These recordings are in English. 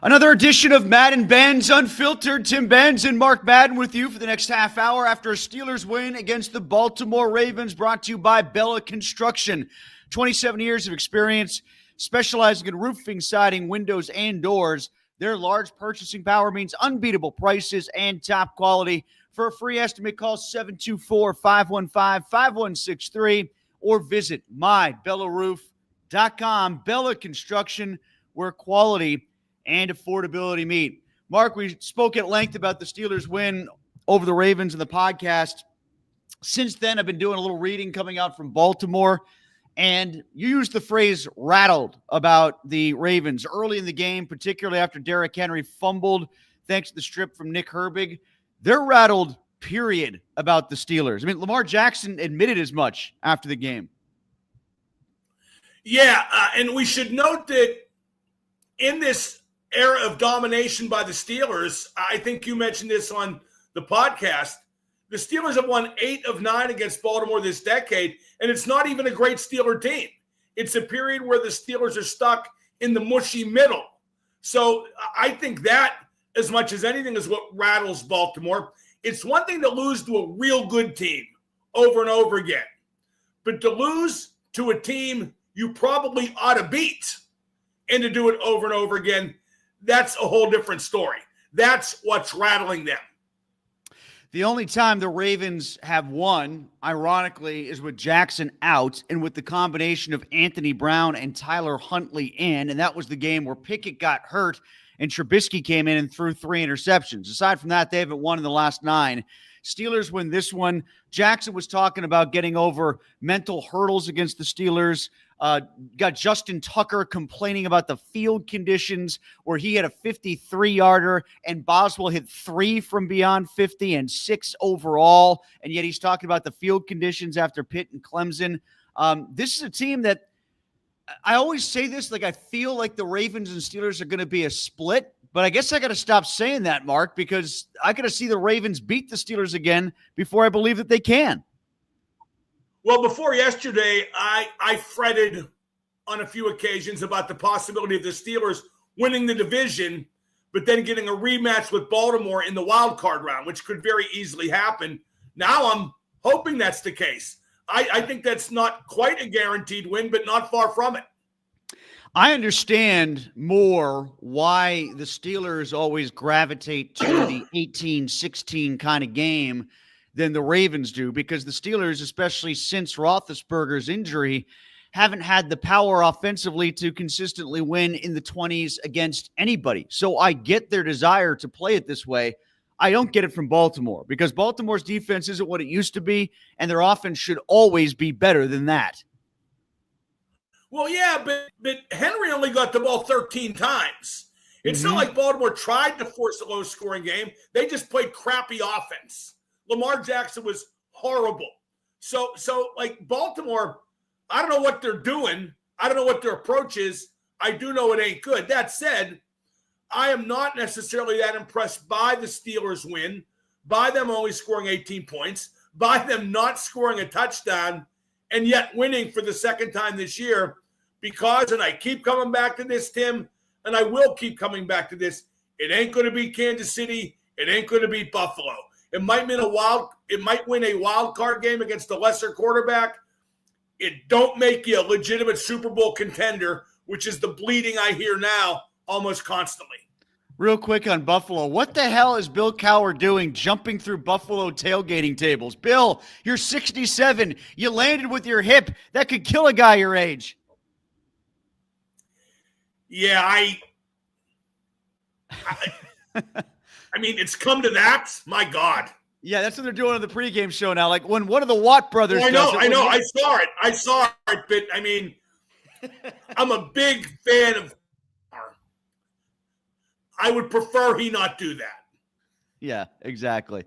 Another edition of Madden and Benz, Unfiltered. Tim Benz and Mark Madden with you for the next half hour after a Steelers win against the Baltimore Ravens, brought to you by Bella Construction. 27 years of experience, specializing in roofing, siding, windows, and doors. Their large purchasing power means unbeatable prices and top quality. For a free estimate, call 724-515-5163 or visit mybellaRoof.com. Bella Construction, where quality and affordability meet. Mark, we spoke at length about the Steelers' win over the Ravens in the podcast. Since then, I've been doing a little reading coming out from Baltimore, and you used the phrase rattled about the Ravens early in the game, particularly after Derrick Henry fumbled thanks to the strip from Nick Herbig. They're rattled, period, about the Steelers. I mean, Lamar Jackson admitted as much after the game. Yeah, and we should note that in this era of domination by the Steelers, I think you mentioned this on the podcast, the Steelers have won 8 of 9 against Baltimore this decade, and it's not even a great Steeler team. It's a period where the Steelers are stuck in the mushy middle. So I think that, as much as anything, is what rattles Baltimore. It's one thing to lose to a real good team over and over again, but to lose to a team you probably ought to beat and to do it over and over again, that's a whole different story. That's what's rattling them. The only time the Ravens have won, ironically, is with Jackson out and with the combination of Anthony Brown and Tyler Huntley in, and that was the game where Pickett got hurt and Trubisky came in and threw 3 interceptions. Aside from that, they haven't won in the last 9. Steelers win this one. Jackson was talking about getting over mental hurdles against the Steelers. Got Justin Tucker complaining about the field conditions where he had a 53-yarder and Boswell hit 3 from beyond 50 and 6 overall. And yet he's talking about the field conditions after Pitt and Clemson. This is a team that I always say this, like I feel like the Ravens and Steelers are going to be a split, but I guess I got to stop saying that, Mark, because I got to see the Ravens beat the Steelers again before I believe that they can. Well, before yesterday, I fretted on a few occasions about the possibility of the Steelers winning the division, but then getting a rematch with Baltimore in the wild card round, which could very easily happen. Now I'm hoping that's the case. I think that's not quite a guaranteed win, but not far from it. I understand more why the Steelers always gravitate to the 18-16 kind of game than the Ravens do, because the Steelers, especially since Roethlisberger's injury, haven't had the power offensively to consistently win in the 20s against anybody. So I get their desire to play it this way. I don't get it from Baltimore, because Baltimore's defense isn't what it used to be, and their offense should always be better than that. Well, yeah, but Henry only got the ball 13 times. It's not like Baltimore tried to force a low-scoring game. They just played crappy offense. Lamar Jackson was horrible. So like Baltimore, I don't know what they're doing. I don't know what their approach is. I do know it ain't good. That said, I am not necessarily that impressed by the Steelers' win, by them only scoring 18 points, by them not scoring a touchdown, and yet winning for the second time this year, because, and I keep coming back to this, Tim, and I will keep coming back to this, it ain't going to be Kansas City. It ain't going to be Buffalo. It might win a wild card game against a lesser quarterback. It don't make you a legitimate Super Bowl contender, which is the bleeding I hear now almost constantly. Real quick on Buffalo, what the hell is Bill Cowher doing jumping through Buffalo tailgating tables? Bill, you're 67. You landed with your hip. That could kill a guy your age. Yeah, I mean, it's come to that. My God. Yeah, that's what they're doing on the pregame show now. Like when one of the Watt brothers I does know. it. I saw it, but I mean, I'm a big fan of. I would prefer he not do that. Yeah, exactly.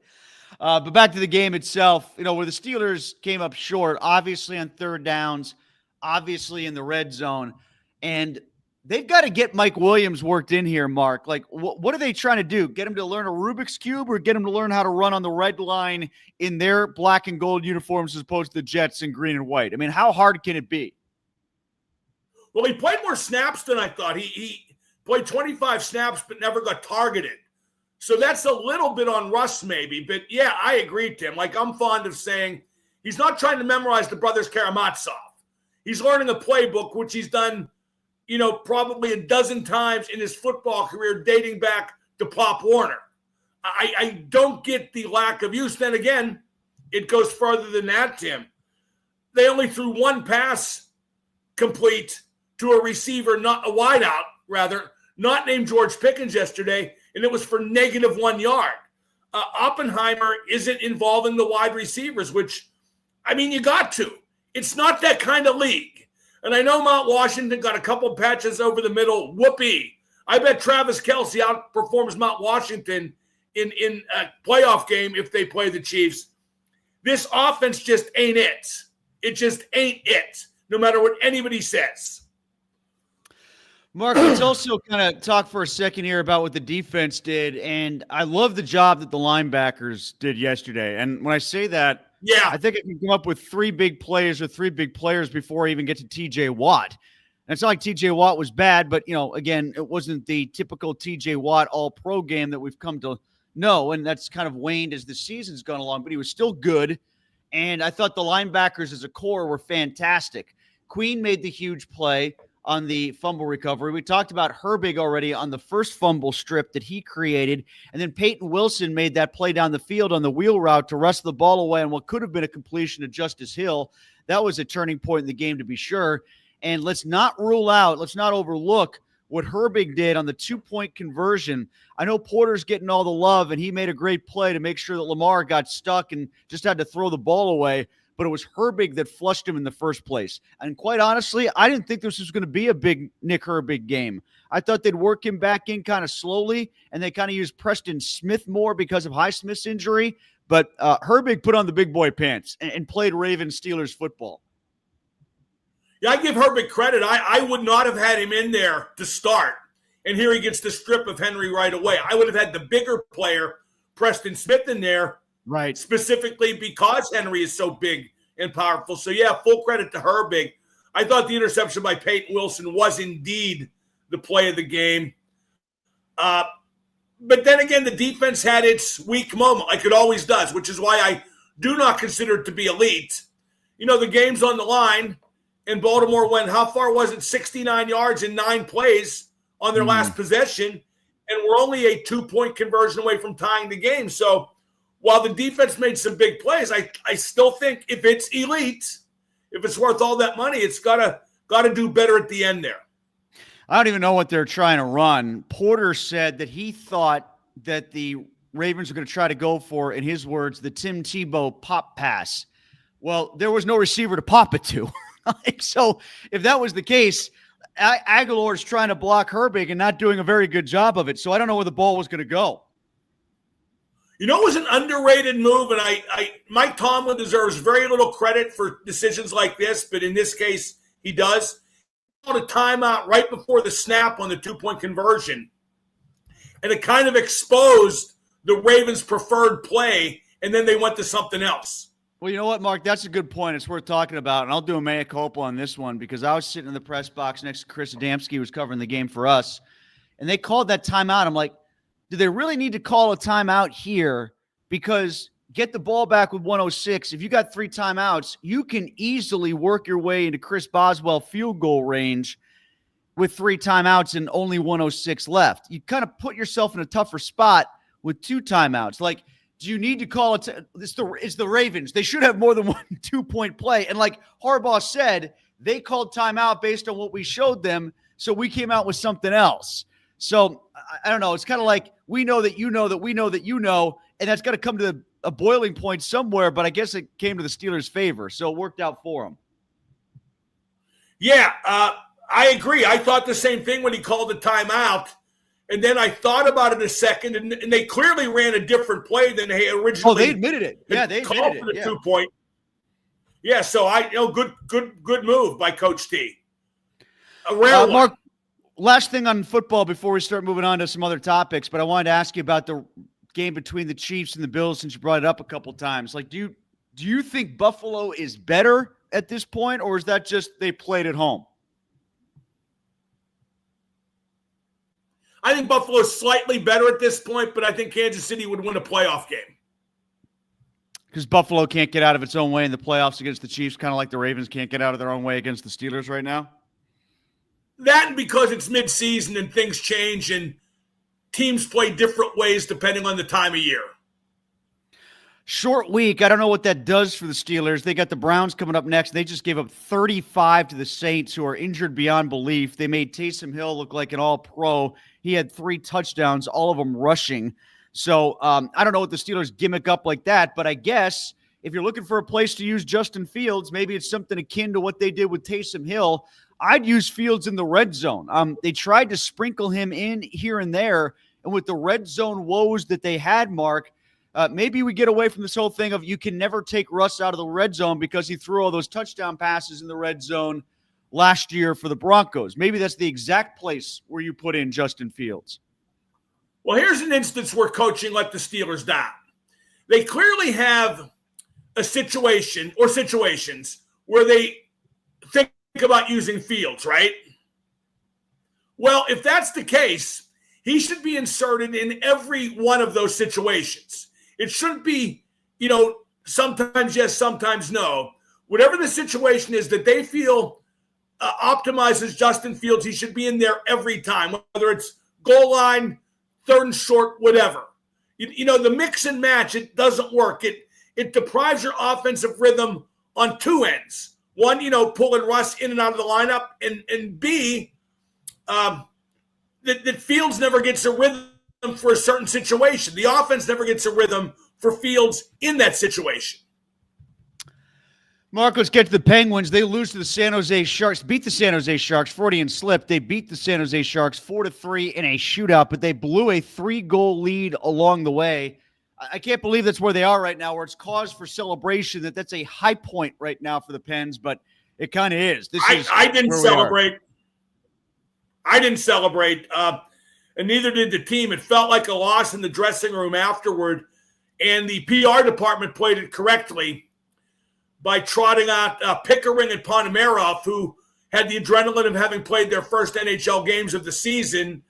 But back to the game itself, where the Steelers came up short, obviously on third downs, obviously in the red zone, and they've got to get Mike Williams worked in here, Mark. Like, what are they trying to do? Get him to learn a Rubik's Cube, or get him to learn how to run on the red line in their black and gold uniforms as opposed to the Jets in green and white? I mean, how hard can it be? Well, he played more snaps than I thought. He played 25 snaps but never got targeted. So that's a little bit on Russ maybe. But, yeah, I agree, Tim. Like, I'm fond of saying he's not trying to memorize the brothers Karamazov. He's learning a playbook, which he's done, probably a dozen times in his football career dating back to Pop Warner. I don't get the lack of use. Then again, it goes further than that, Tim. They only threw one pass complete to a receiver, not a wideout, rather, not named George Pickens yesterday, and it was for -1 yard. Oppenheimer isn't involving the wide receivers, which, you got to. It's not that kind of league. And I know Mount Washington got a couple patches over the middle. Whoopee. I bet Travis Kelce outperforms Mount Washington in a playoff game if they play the Chiefs. This offense just ain't it. It just ain't it, no matter what anybody says. Mark, let's also kind of talk for a second here about what the defense did. And I love the job that the linebackers did yesterday. And when I say that, I think I can come up with three big players before I even get to TJ Watt. And it's not like TJ Watt was bad, but, again, it wasn't the typical TJ Watt all-pro game that we've come to know. And that's kind of waned as the season's gone along, but he was still good. And I thought the linebackers as a core were fantastic. Queen made the huge play on the fumble recovery. We talked about Herbig already on the first fumble strip that he created. And then Peyton Wilson made that play down the field on the wheel route to wrestle the ball away on what could have been a completion to Justice Hill. That was a turning point in the game, to be sure. And let's not overlook what Herbig did on the 2-point conversion. I know Porter's getting all the love, and he made a great play to make sure that Lamar got stuck and just had to throw the ball away. But it was Herbig that flushed him in the first place. And quite honestly, I didn't think this was going to be a big Nick Herbig game. I thought they'd work him back in kind of slowly, and they kind of used Preston Smith more because of Highsmith's injury. But Herbig put on the big boy pants and played Ravens-Steelers football. Yeah, I give Herbig credit. I would not have had him in there to start. And here he gets the strip of Henry right away. I would have had the bigger player, Preston Smith, in there. Right. Specifically because Henry is so big and powerful. So, yeah, full credit to Herbig. I thought the interception by Peyton Wilson was indeed the play of the game. But then again, the defense had its weak moment, like it always does, which is why I do not consider it to be elite. The game's on the line, and Baltimore went, how far was it? 69 yards in 9 plays on their last possession, and we're only a 2-point conversion away from tying the game. So, while the defense made some big plays, I still think if it's elite, if it's worth all that money, it's gotta do better at the end there. I don't even know what they're trying to run. Porter said that he thought that the Ravens were going to try to go for, in his words, the Tim Tebow pop pass. Well, there was no receiver to pop it to. So if that was the case, Aguilar's trying to block Herbig and not doing a very good job of it. So I don't know where the ball was going to go. It was an underrated move, and Mike Tomlin deserves very little credit for decisions like this, but in this case, he does. He called a timeout right before the snap on the 2-point conversion, and it kind of exposed the Ravens' preferred play, and then they went to something else. Well, you know what, Mark? That's a good point. It's worth talking about, and I'll do a mea culpa on this one because I was sitting in the press box next to Chris Adamski, who was covering the game for us, and they called that timeout. I'm like, do they really need to call a timeout here? Because get the ball back with 106. If you got 3 timeouts, you can easily work your way into Chris Boswell field goal range with 3 timeouts and only 106 left. You kind of put yourself in a tougher spot with 2 timeouts. Like, do you need to call it? It's the Ravens. They should have more than 1 2-point play. And like Harbaugh said, they called timeout based on what we showed them. So we came out with something else. So I don't know. It's kind of like we know that you know that we know that you know, and that's got to come to a boiling point somewhere, but I guess it came to the Steelers' favor, so it worked out for them. Yeah, I agree. I thought the same thing when he called the timeout, and then I thought about it a second, and they clearly ran a different play than they originally. Oh, they admitted it. Yeah, they admitted it. For the 2-point. Yeah, so good move by Coach T. A rare one. Mark, last thing on football before we start moving on to some other topics, but I wanted to ask you about the game between the Chiefs and the Bills since you brought it up a couple times. Like, do you think Buffalo is better at this point, or is that just they played at home? I think Buffalo's slightly better at this point, but I think Kansas City would win a playoff game. Because Buffalo can't get out of its own way in the playoffs against the Chiefs, kind of like the Ravens can't get out of their own way against the Steelers right now? That and because it's midseason and things change and teams play different ways depending on the time of year. Short week. I don't know what that does for the Steelers. They got the Browns coming up next. They just gave up 35 to the Saints, who are injured beyond belief. They made Taysom Hill look like an all-pro. He had 3 touchdowns, all of them rushing. So I don't know what the Steelers gimmick up like that, but I guess if you're looking for a place to use Justin Fields, maybe it's something akin to what they did with Taysom Hill. I'd use Fields in the red zone. They tried to sprinkle him in here and there, and with the red zone woes that they had, Mark, maybe we get away from this whole thing of you can never take Russ out of the red zone because he threw all those touchdown passes in the red zone last year for the Broncos. Maybe that's the exact place where you put in Justin Fields. Well, here's an instance where coaching let the Steelers down. They clearly have a situation or situations where they think about using Fields, right? Well, if that's the case, he should be inserted in every one of those situations. It shouldn't be, sometimes yes, sometimes no. Whatever the situation is that they feel optimizes Justin Fields, he should be in there every time, whether it's goal line, third and short, whatever. The mix and match, it doesn't work. It deprives your offensive rhythm on 2 ends. One, pulling Russ in and out of the lineup, and B, that Fields never gets a rhythm for a certain situation. The offense never gets a rhythm for Fields in that situation. Mark, let's get to the Penguins. They lose to the San Jose Sharks, beat the San Jose Sharks, Freudian slip. They beat the San Jose Sharks 4-3 in a shootout, but they blew a 3-goal lead along the way. I can't believe that's where they are right now, where it's cause for celebration, that's a high point right now for the Pens, but it kind of is. I didn't celebrate. I didn't celebrate, and neither did the team. It felt like a loss in the dressing room afterward, and the PR department played it correctly by trotting out Pickering and Ponomarev, who had the adrenaline of having played their first NHL games of the season.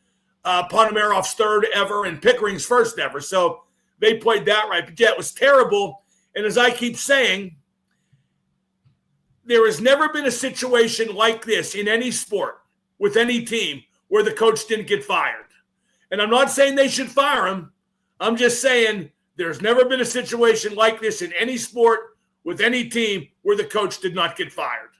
Ponomarev's third ever and Pickering's first ever. So they played that right. But yeah, it was terrible. And as I keep saying, there has never been a situation like this in any sport with any team where the coach didn't get fired. And I'm not saying they should fire him. I'm just saying there's never been a situation like this in any sport with any team where the coach did not get fired.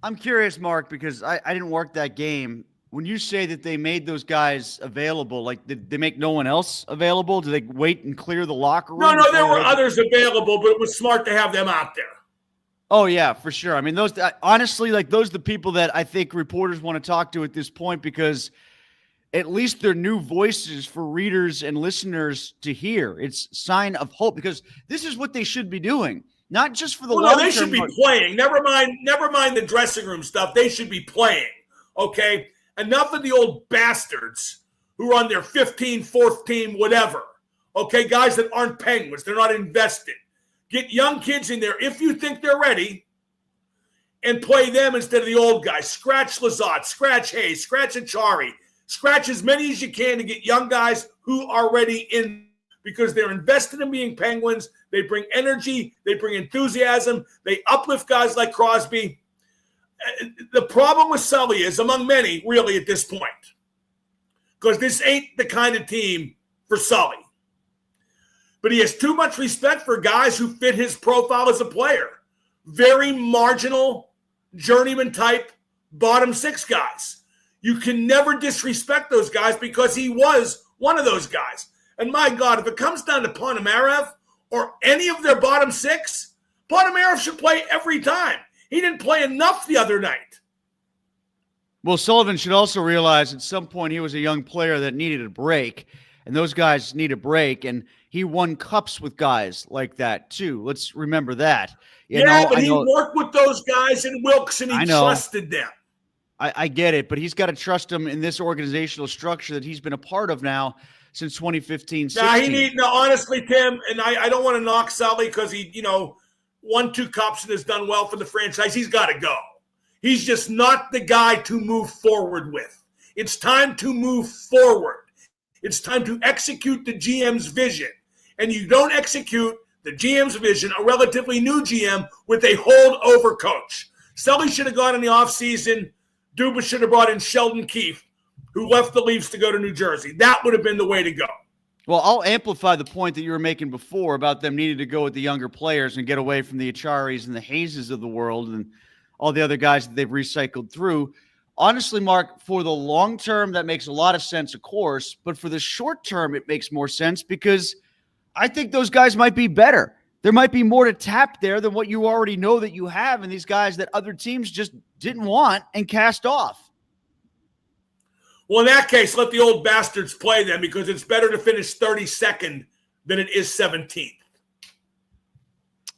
I'm curious, Mark, because I didn't work that game. When you say that they made those guys available, like did they make no one else available? Did they wait and clear the locker room? No, there were others available, but it was smart to have them out there. Oh, yeah, for sure. I mean, those honestly, like those are the people that I think reporters want to talk to at this point because at least they're new voices for readers and listeners to hear. It's a sign of hope because this is what they should be doing. Not just for the long term. They should be playing. Never mind the dressing room stuff. They should be playing, okay? Enough of the old bastards who are on their 15th, 4th team, whatever, okay? Guys that aren't Penguins. They're not invested. Get young kids in there if you think they're ready and play them instead of the old guys. Scratch Lizotte, scratch Hayes, scratch Achari. Scratch as many as you can to get young guys who are ready in because they're invested in being Penguins. They bring energy. They bring enthusiasm. They uplift guys like Crosby. The problem with Sully is, among many, really, at this point, because this ain't the kind of team for Sully. But he has too much respect for guys who fit his profile as a player. Very marginal, journeyman type, bottom 6 guys. You can never disrespect those guys because he was one of those guys. And my God, if it comes down to Ponomarev or any of their bottom 6, Ponomarev should play every time. He didn't play enough the other night. Well, Sullivan should also realize at some point he was a young player that needed a break, and those guys need a break, and he won cups with guys like that too. Let's remember that. He worked with those guys in Wilkes, and he trusted them. I get it, but he's got to trust them in this organizational structure that he's been a part of now since 2015-16. Honestly, Tim, and I don't want to knock Sully because he, won 2 cups and has done well for the franchise. He's got to go. He's just not the guy to move forward with. It's time to move forward. It's time to execute the GM's vision. And you don't execute the GM's vision, a relatively new GM, with a holdover coach. Sully should have gone in the offseason. Dubas should have brought in Sheldon Keefe, who left the Leafs to go to New Jersey. That would have been the way to go. Well, I'll amplify the point that you were making before about them needing to go with the younger players and get away from the Acharis and the Hazes of the world and all the other guys that they've recycled through. Honestly, Mark, for the long term, that makes a lot of sense, of course. But for the short term, it makes more sense because I think those guys might be better. There might be more to tap there than what you already know that you have in these guys that other teams just didn't want and cast off. Well, in that case, let the old bastards play them because it's better to finish 32nd than it is 17th.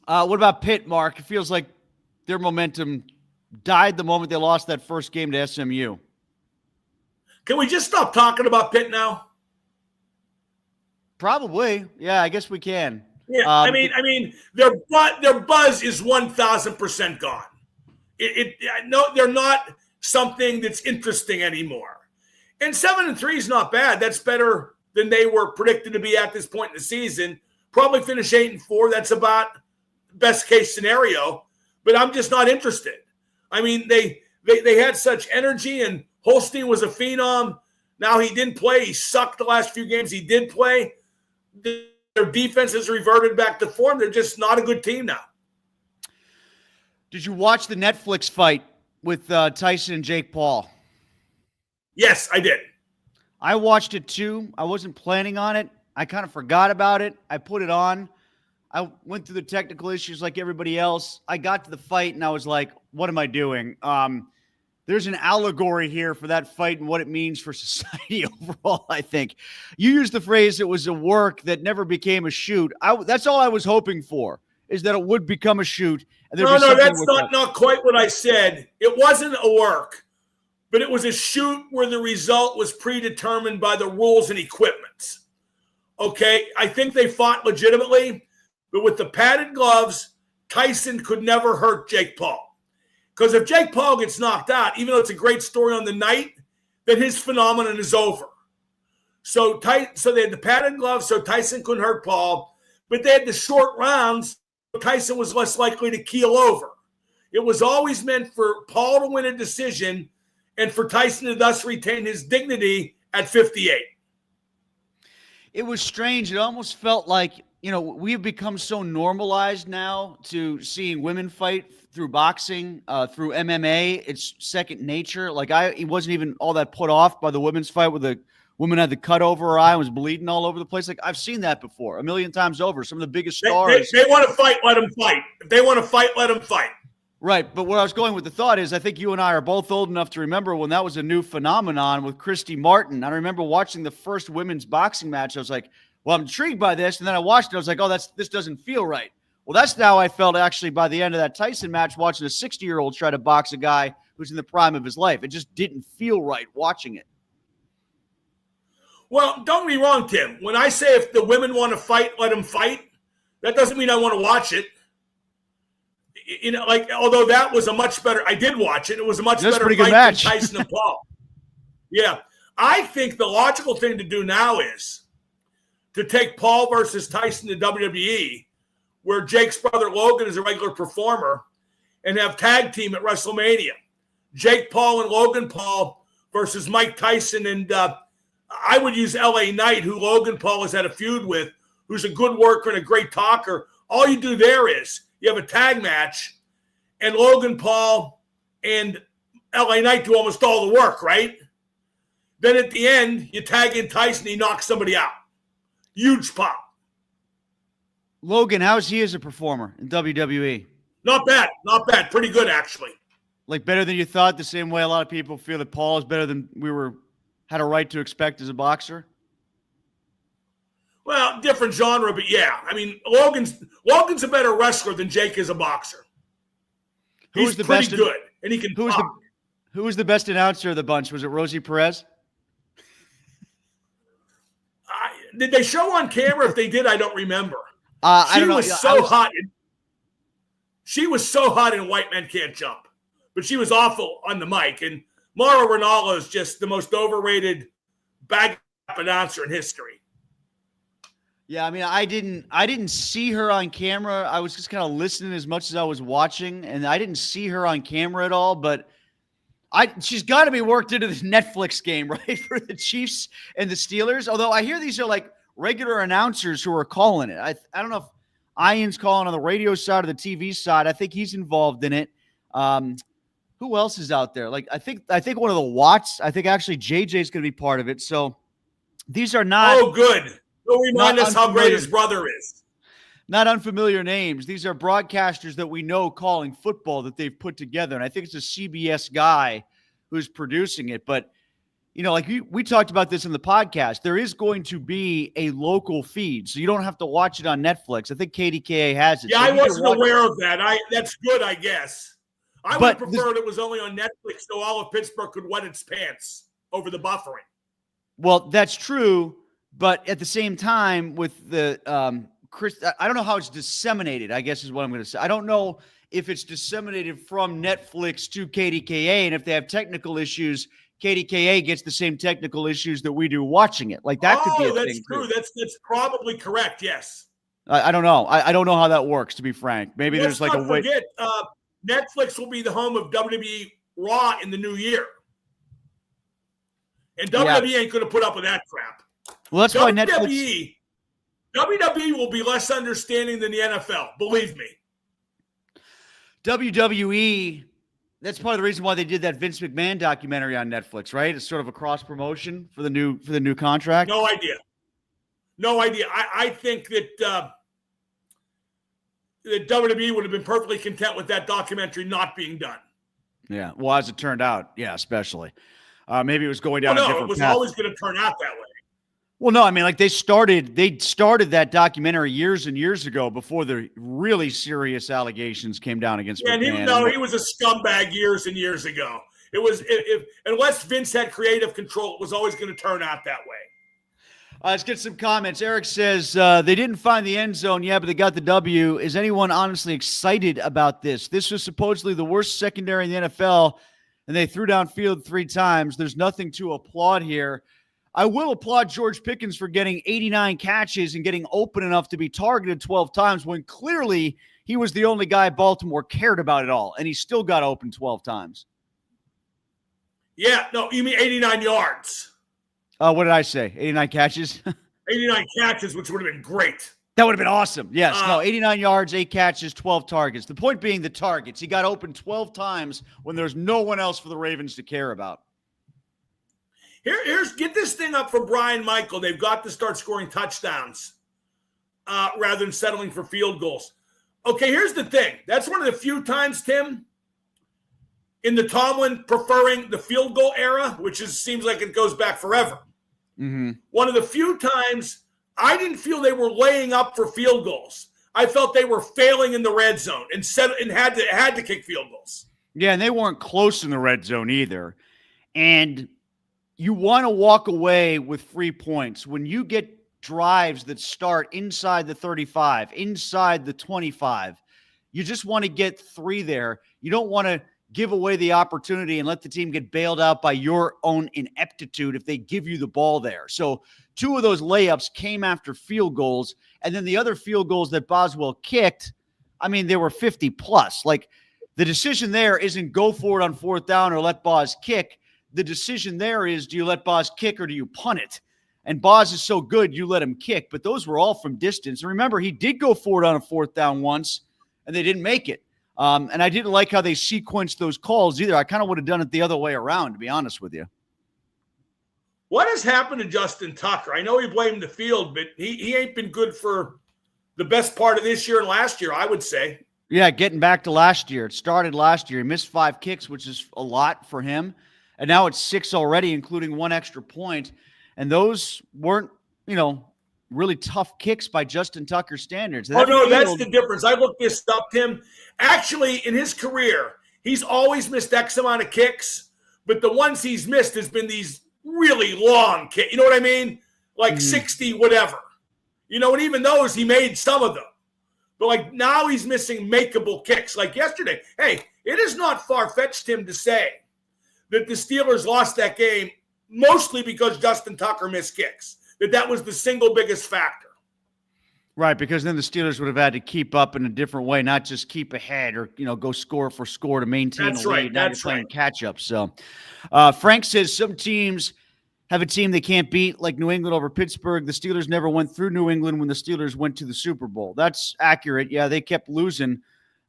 What about Pitt, Mark? It feels like their momentum died the moment they lost that first game to SMU. Can we just stop talking about Pitt now? Probably. Yeah, I guess we can. Yeah, I mean, their buzz is 1,000% gone. No, they're not something that's interesting anymore. And 7-3 is not bad. That's better than they were predicted to be at this point in the season. Probably finish 8-4. That's about best case scenario. But I'm just not interested. I mean, they had such energy, and Holstein was a phenom. Now he didn't play. He sucked the last few games he did play. Their defense has reverted back to form. They're just not a good team now. Did you watch the Netflix fight with Tyson and Jake Paul? Yes, I did. I watched it too. I wasn't planning on it. I kind of forgot about it. I put it on. I went through the technical issues like everybody else. I got to the fight and I was like, what am I doing? There's an allegory here for that fight and what it means for society overall, I think. You used the phrase, it was a work that never became a shoot. That's all I was hoping for, is that it would become a shoot. And no, that's not quite what I said. It wasn't a work, but it was a shoot where the result was predetermined by the rules and equipment. Okay, I think they fought legitimately, but with the padded gloves, Tyson could never hurt Jake Paul. Because if Jake Paul gets knocked out, even though it's a great story on the night, then his phenomenon is over. So they had the padded gloves, so Tyson couldn't hurt Paul, but they had the short rounds, so Tyson was less likely to keel over. It was always meant for Paul to win a decision and for Tyson to thus retain his dignity at 58. It was strange. It almost felt like, we've become so normalized now to seeing women fight through boxing, through MMA. It's second nature. Like he wasn't even all that put off by the women's fight where the woman had the cut over her eye and was bleeding all over the place. Like I've seen that before a million times over. Some of the biggest stars. They want to fight, let them fight. If they want to fight, let them fight. Right. But where I was going with the thought is I think you and I are both old enough to remember when that was a new phenomenon with Christy Martin. I remember watching the first women's boxing match. I was like, well, I'm intrigued by this. And then I watched it. I was like, oh, this doesn't feel right. Well, that's how I felt actually by the end of that Tyson match, watching a 60-year-old try to box a guy who's in the prime of his life. It just didn't feel right watching it. Well, don't be wrong, Tim. When I say if the women want to fight, let them fight, that doesn't mean I want to watch it. Although that was a much better, I did watch it. It was a much better fight than Tyson and Paul. Yeah. I think the logical thing to do now is to take Paul versus Tyson to WWE, where Jake's brother Logan is a regular performer, and have tag team at WrestleMania. Jake Paul and Logan Paul versus Mike Tyson and I would use LA Knight, who Logan Paul has had a feud with, who's a good worker and a great talker. All you do there is you have a tag match, and Logan Paul and LA Knight do almost all the work, right? Then at the end, you tag in Tyson, he knocks somebody out. Huge pop. Logan, how's he as a performer in WWE? Not bad. Not bad. Pretty good, actually. Like better than you thought, the same way a lot of people feel that Paul is better than we had a right to expect as a boxer? Well, different genre, but yeah. I mean, Logan's a better wrestler than Jake is a boxer. He's pretty good, and he can talk. Who was the best announcer of the bunch? Was it Rosie Perez? Did they show on camera? If they did, I don't remember. I don't know. Hot. She was so hot in White Men Can't Jump, but she was awful on the mic. And Mauro Ranallo is just the most overrated bag announcer in history. Yeah, I mean, I didn't see her on camera. I was just kind of listening as much as I was watching, and I didn't see her on camera at all. But she's got to be worked into this Netflix game, right, for the Chiefs and the Steelers. Although I hear these are like regular announcers who are calling it. I don't know if Ian's calling on the radio side or the TV side. I think he's involved in it. Who else is out there? Like I think one of the Watts. I think actually JJ's going to be part of it. So these are not. Oh, good. He'll remind us how great his brother is. Not unfamiliar names. These are broadcasters that we know calling football that they've put together. And I think it's a CBS guy who's producing it. But, you know, like we talked about this in the podcast, there is going to be a local feed. So you don't have to watch it on Netflix. I think KDKA has it. Yeah, so I wasn't aware of that. That's good, I guess. I would have preferred it was only on Netflix so all of Pittsburgh could wet its pants over the buffering. Well, that's true. But at the same time, with the I don't know how it's disseminated, I guess is what I'm going to say. I don't know if it's disseminated from Netflix to KDKA, and if they have technical issues, KDKA gets the same technical issues that we do watching it. Like that could be a thing. That's true. Too. That's probably correct, yes. I don't know. I don't know how that works, to be frank. Maybe Let's there's like not a way. Forget, Netflix will be the home of WWE Raw in the new year. And WWE ain't going to put up with that crap. Well, that's why Netflix. WWE will be less understanding than the NFL. Believe me. WWE. That's part of the reason why they did that Vince McMahon documentary on Netflix, right? It's sort of a cross promotion for the new contract. No idea. I think that that WWE would have been perfectly content with that documentary not being done. Yeah. Well, as it turned out, yeah, especially. Maybe it was going down a different path. It was always going to turn out that way. Well, no, I mean, like they started that documentary years and years ago before the really serious allegations came down against McMahon. And even though he was a scumbag years and years ago, it was unless Vince had creative control, it was always going to turn out that way. Let's get some comments. Eric says they didn't find the end zone, yeah, but they got the W. Is anyone honestly excited about this? This was supposedly the worst secondary in the NFL, and they threw downfield 3 times. There's nothing to applaud here. I will applaud George Pickens for getting 89 catches and getting open enough to be targeted 12 times when clearly he was the only guy Baltimore cared about at all, and he still got open 12 times. Yeah, no, you mean 89 yards. What did I say? 89 catches? 89 catches, which would have been great. That would have been awesome. Yes. 89 yards, 8 catches, 12 targets. The point being the targets. He got open 12 times when there's no one else for the Ravens to care about. Here's get this thing up for Brian Michael. They've got to start scoring touchdowns rather than settling for field goals. Okay, here's the thing. That's one of the few times, Tim, in the Tomlin preferring the field goal era, which seems like it goes back forever. Mm-hmm. One of the few times I didn't feel they were laying up for field goals. I felt they were failing in the red zone and had to kick field goals. Yeah, and they weren't close in the red zone either. And you want to walk away with 3 points. When you get drives that start inside the 35, inside the 25, you just want to get 3 there. You don't want to give away the opportunity and let the team get bailed out by your own ineptitude if they give you the ball there. So 2 of those layups came after field goals, and then the other field goals that Boswell kicked, I mean, they were 50 plus. Like, the decision there isn't go for it on 4th down or let Boz kick. The decision there is, do you let Boz kick or do you punt it? And Boz is so good, you let him kick. But those were all from distance. And remember, he did go for it on a 4th down once, and they didn't make it. And I didn't like how they sequenced those calls either. I kind of would have done it the other way around, to be honest with you. What has happened to Justin Tucker? I know he blamed the field, but he ain't been good for the best part of this year and last year, I would say. Yeah, getting back to last year. It started last year. He missed 5 kicks, which is a lot for him. And now it's 6 already, including 1 extra point. And those weren't, really tough kicks by Justin Tucker standards. That's the difference. I looked this up, Tim. Actually, in his career, he's always missed X amount of kicks, but the ones he's missed has been these really long kicks. You know what I mean? Like 60, whatever. And even those, he made some of them. But like now he's missing makeable kicks. Like yesterday, hey, it is not far-fetched, Tim, to say that the Steelers lost that game mostly because Justin Tucker missed kicks. That was the single biggest factor. Right, because then the Steelers would have had to keep up in a different way, not just keep ahead or, go score for score to maintain the lead. Now you're playing catch up. So Frank says some teams have a team they can't beat, like New England over Pittsburgh. The Steelers never went through New England when the Steelers went to the Super Bowl. That's accurate. Yeah, they kept losing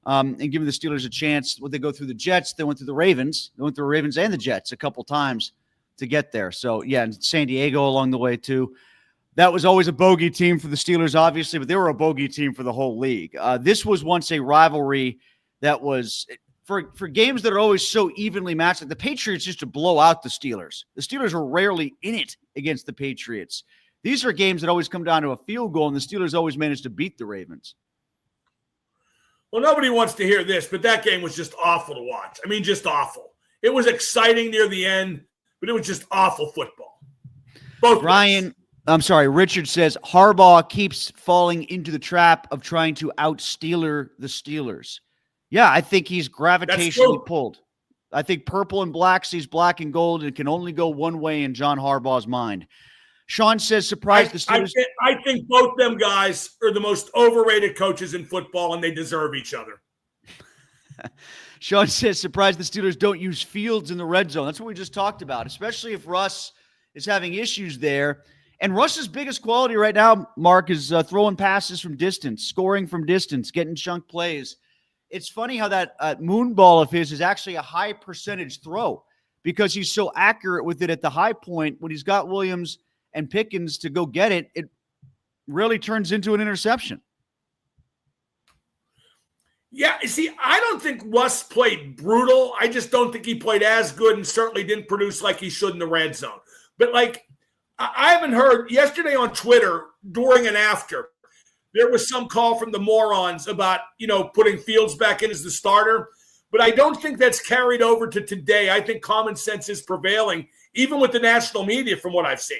and giving the Steelers a chance. Would they go through the Jets? They went through the Ravens. They went through the Ravens and the Jets a couple times to get there. So, yeah, and San Diego along the way too. That was always a bogey team for the Steelers, obviously, but they were a bogey team for the whole league. This was once a rivalry that was for games that are always so evenly matched. Like the Patriots used to blow out the Steelers. The Steelers were rarely in it against the Patriots. These are games that always come down to a field goal, and the Steelers always managed to beat the Ravens. Well, nobody wants to hear this, but that game was just awful to watch. I mean, just awful. It was exciting near the end, but it was just awful football. Both ways. Richard says Harbaugh keeps falling into the trap of trying to out-Steeler the Steelers. Yeah, I think he's gravitationally pulled. I think purple and black sees black and gold, and it can only go one way in John Harbaugh's mind. Sean says, surprised the Steelers. I think both them guys are the most overrated coaches in football, and they deserve each other. Sean says, surprised the Steelers don't use Fields in the red zone. That's what we just talked about, especially if Russ is having issues there. And Russ's biggest quality right now, Mark, is throwing passes from distance, scoring from distance, getting chunk plays. It's funny how that moon ball of his is actually a high percentage throw because he's so accurate with it at the high point. When he's got Williams and Pickens to go get it, it really turns into an interception. Yeah, see, I don't think Russ played brutal. I just don't think he played as good and certainly didn't produce like he should in the red zone. But, I haven't heard yesterday on Twitter during and after, there was some call from the morons about, putting Fields back in as the starter. But I don't think that's carried over to today. I think common sense is prevailing, even with the national media from what I've seen.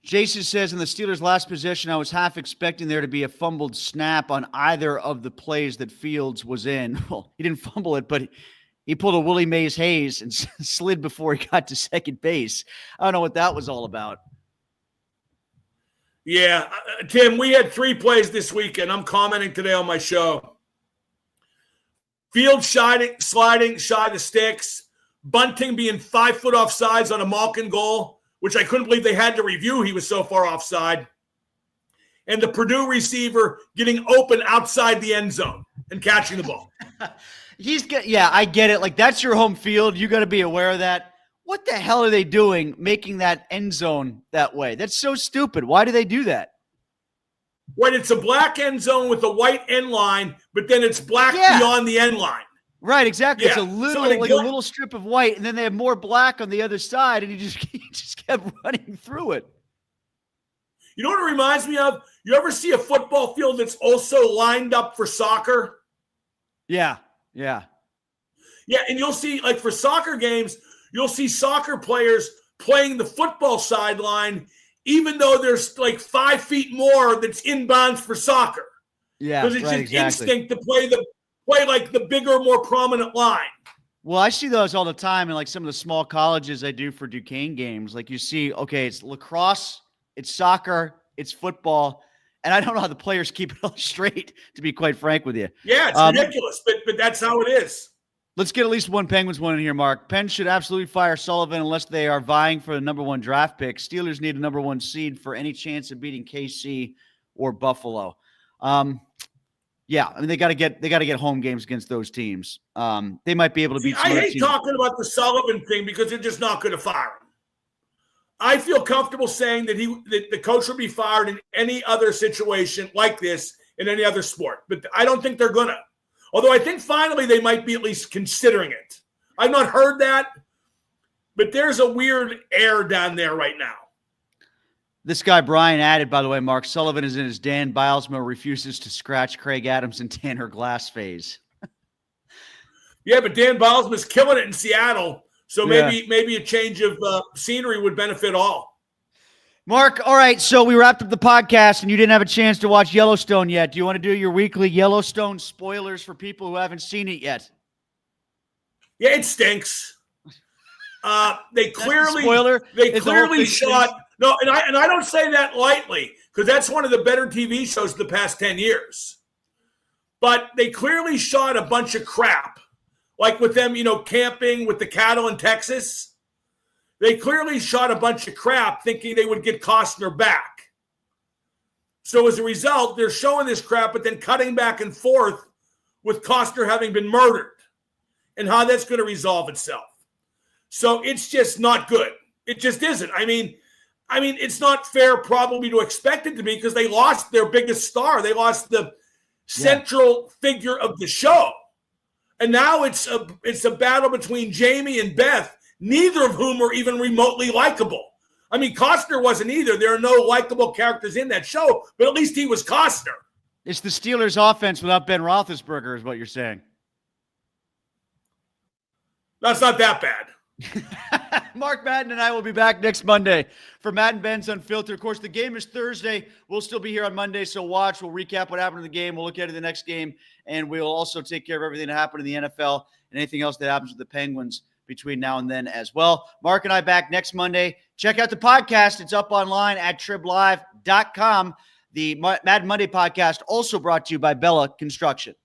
Jason says in the Steelers' last possession, I was half expecting there to be a fumbled snap on either of the plays that Fields was in. Well, he didn't fumble it, but he pulled a Willie Mays Hayes and slid before he got to second base. I don't know what that was all about. Yeah, Tim, we had 3 plays this weekend. I'm commenting today on my show. Field sliding shy the sticks. Bunting being 5 foot offsides on a Malkin goal, which I couldn't believe they had to review. He was so far offside. And the Purdue receiver getting open outside the end zone and catching the ball. I get it. That's your home field. You got to be aware of that. What the hell are they doing making that end zone that way? That's so stupid. Why do they do that? When it's a black end zone with a white end line, but then it's black beyond the end line. Right, exactly. Yeah. It's a little strip of white, and then they have more black on the other side, and he just kept running through it. You know what it reminds me of? You ever see a football field that's also lined up for soccer? Yeah. Yeah, and you'll see, for soccer games, you'll see soccer players playing the football sideline, even though there's 5 feet more that's inbounds for soccer. Yeah, because it's instinct to play the bigger, more prominent line. Well, I see those all the time in some of the small colleges I do for Duquesne games. You see, okay, it's lacrosse, it's soccer, it's football. And I don't know how the players keep it all straight, to be quite frank with you. Yeah, it's ridiculous, but that's how it is. Let's get at least one Penguins one in here, Mark. Penn should absolutely fire Sullivan unless they are vying for the number 1 draft pick. Steelers need a number 1 seed for any chance of beating KC or Buffalo. They got to get home games against those teams. They might be able to beat. I hate talking about the Sullivan thing because they're just not going to fire him. I feel comfortable saying that the coach would be fired in any other situation like this in any other sport. But I don't think they're going to. Although I think finally they might be at least considering it. I've not heard that, but there's a weird air down there right now. This guy, Brian, added, by the way, Mark Sullivan is in his Dan Bilesma refuses to scratch Craig Adams and Tanner Glass phase. Yeah, but Dan Bilesma's killing it in Seattle. So maybe a change of scenery would benefit all. Mark, all right, so we wrapped up the podcast, and you didn't have a chance to watch Yellowstone yet. Do you want to do your weekly Yellowstone spoilers for people who haven't seen it yet? Yeah, it stinks. They clearly spoiler. They Is the whole clearly thing shot no, and I don't say that lightly because that's one of the better TV shows of the past 10 years. But they clearly shot a bunch of crap, like with them, camping with the cattle in Texas. They clearly shot a bunch of crap thinking they would get Costner back. So as a result, they're showing this crap, but then cutting back and forth with Costner having been murdered and how that's going to resolve itself. So it's just not good. It just isn't. I mean, it's not fair probably to expect it to be because they lost their biggest star. They lost the central figure of the show. And now it's a battle between Jamie and Beth, neither of whom are even remotely likable. I mean, Costner wasn't either. There are no likable characters in that show, but at least he was Costner. It's the Steelers' offense without Ben Roethlisberger is what you're saying. That's not that bad. Mark Madden and I will be back next Monday for Madden Benz Unfiltered. Of course, the game is Thursday. We'll still be here on Monday, so watch. We'll recap what happened in the game. We'll look ahead to the next game, and we'll also take care of everything that happened in the NFL and anything else that happens with the Penguins between now and then as well. Mark and I back next Monday. Check out the podcast. It's up online at triblive.com. The Madden Monday podcast also brought to you by Bella Construction.